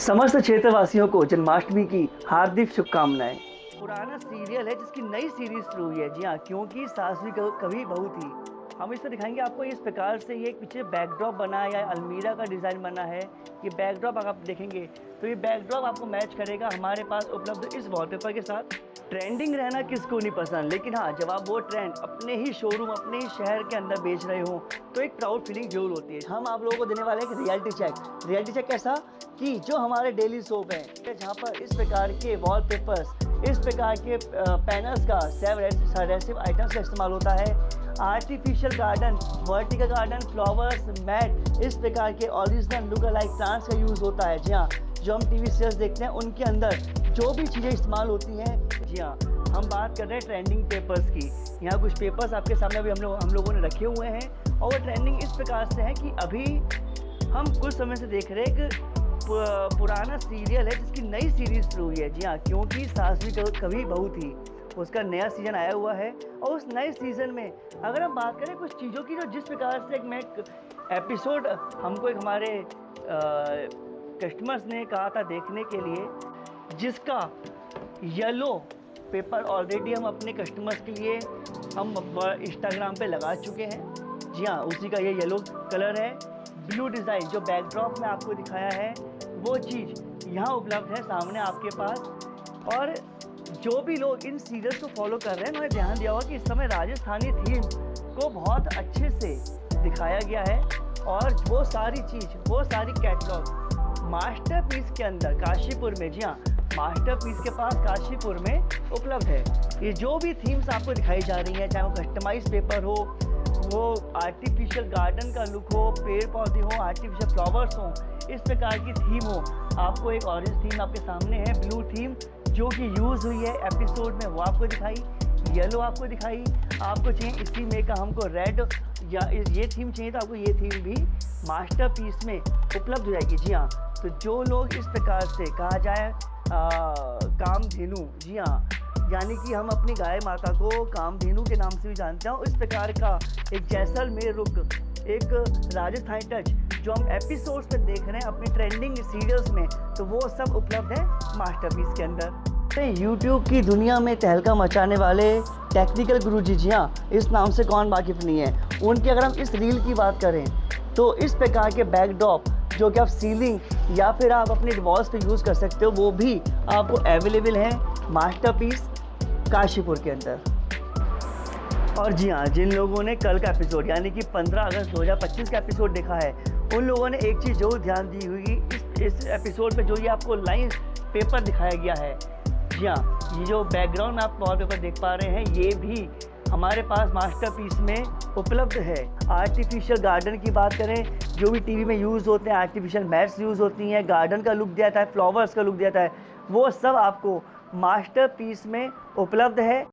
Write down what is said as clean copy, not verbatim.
समस्त क्षेत्रवासियों को जन्माष्टमी की हार्दिक शुभकामनाएं। पुराना सीरियल है जिसकी नई सीरीज शुरू हुई है। जी हाँ, क्योंकि सास भी कभी बहू थी। हम इसमें दिखाएंगे आपको इस प्रकार से ये पीछे बैकड्रॉप बना है या अलमीरा का डिज़ाइन बना है। ये बैकड्रॉप अगर आप देखेंगे तो ये बैकड्रॉप आपको मैच करेगा हमारे पास उपलब्ध इस वॉलपेपर के साथ। ट्रेंडिंग रहना किसको नहीं पसंद, लेकिन हाँ, जब आप वो ट्रेंड अपने ही शोरूम अपने ही शहर के अंदर बेच रहे हो तो एक प्राउड फीलिंग जरूर होती है। हम आप लोगों को देने वाले हैं एक रियलिटी चेक। रियलिटी चेक कैसा कि जो हमारे डेली सोप है जहाँ पर इस प्रकार के वॉलपेपर्स, इस प्रकार के पैनल्स का एडहेसिव आइटम्स का इस्तेमाल होता है। Artificial garden, vertical garden, flowers, mat, इस प्रकार के ओरिजिनल लुक अलाइक प्लांट्स का यूज़ होता है। जी हाँ, जो हम टीवी सीरियल्स देखते हैं उनके अंदर जो भी चीज़ें इस्तेमाल होती हैं। जी हाँ, हम बात कर रहे हैं ट्रेंडिंग पेपर्स की। यहाँ कुछ पेपर्स आपके सामने अभी हम लोगों ने रखे हुए हैं और वो ट्रेंडिंग इस प्रकार से है कि अभी हम कुछ समय से देख रहे हैं कि पुराना सीरियल है जिसकी नई सीरीज शुरू हुई है। जी हाँ, क्योंकि सास भी कभी बहू थी, उसका नया सीज़न आया हुआ है। और उस नए सीज़न में अगर हम बात करें कुछ चीज़ों की, जो जिस प्रकार से एक एपिसोड हमको एक हमारे कस्टमर्स ने कहा था देखने के लिए, जिसका येलो पेपर ऑलरेडी हम अपने कस्टमर्स के लिए हम इंस्टाग्राम पे लगा चुके हैं। जी हाँ, उसी का ये येलो कलर है। ब्लू डिज़ाइन जो बैकड्रॉप में आपको दिखाया है वो चीज़ यहाँ उपलब्ध है सामने आपके पास। और जो भी लोग इन सीरियल्स को फॉलो कर रहे हैं उन्होंने ध्यान दिया होगा कि इस समय राजस्थानी थीम को बहुत अच्छे से दिखाया गया है। और वो सारी चीज़, वो सारी कैटलॉग मास्टरपीस के अंदर काशीपुर में, जी हाँ, मास्टरपीस के पास काशीपुर में उपलब्ध है। ये जो भी थीम्स आपको दिखाई जा रही हैं, चाहे वो कस्टमाइज पेपर हो, वो आर्टिफिशियल गार्डन का लुक हो, पेड़ पौधे हो, आर्टिफिशियल फ्लावर्स हो, इस प्रकार की थीम हो। आपको एक ऑरेंज थीम आपके सामने है, ब्लू थीम जो कि यूज़ हुई है एपिसोड में वो आपको दिखाई, येलो आपको दिखाई। आपको चाहिए इसी में का हमको रेड या ये थीम चाहिए तो आपको ये थीम भी मास्टरपीस में उपलब्ध हो जाएगी। जी हाँ, तो जो लोग इस प्रकार से कहा जाए कामधेनु, जी हाँ, यानी कि हम अपनी गाय माता को कामधेनु के नाम से भी जानते हैं, इस प्रकार का एक जैसलमेर रुक, एक राजस्थानी टच जो हम एपिसोड्स में देख रहे हैं अपने ट्रेंडिंग सीरियल्स में, तो वो सब उपलब्ध है मास्टरपीस के अंदर। यूट्यूब की दुनिया में तहलका मचाने वाले टेक्निकल गुरुजी, जी हाँ, इस नाम से कौन वाकिफ़ नहीं है। उनकी अगर हम इस रील की बात करें तो इस प्रकार के बैकड्रॉप जो कि आप सीलिंग या फिर आप अपने वॉल्स पे यूज़ कर सकते हो, वो भी आपको अवेलेबल है मास्टरपीस काशीपुर के अंदर। और जी हाँ, जिन लोगों ने कल का एपिसोड यानी कि 15 अगस्त 2025 का एपिसोड देखा है, उन लोगों ने एक चीज़ जरूर ध्यान दी होगी इस एपिसोड में, जो ये आपको लाइन पेपर दिखाया गया है। जी हाँ, ये जो बैकग्राउंड में आप वॉलपेपर देख पा रहे हैं ये भी हमारे पास मास्टरपीस में उपलब्ध है। आर्टिफिशियल गार्डन की बात करें, जो भी टीवी में यूज़ होते हैं, आर्टिफिशियल मैट्स यूज़ होती हैं, गार्डन का लुक दिया जाता है, फ्लावर्स का लुक दिया जाता है, वो सब आपको मास्टरपीस में उपलब्ध है।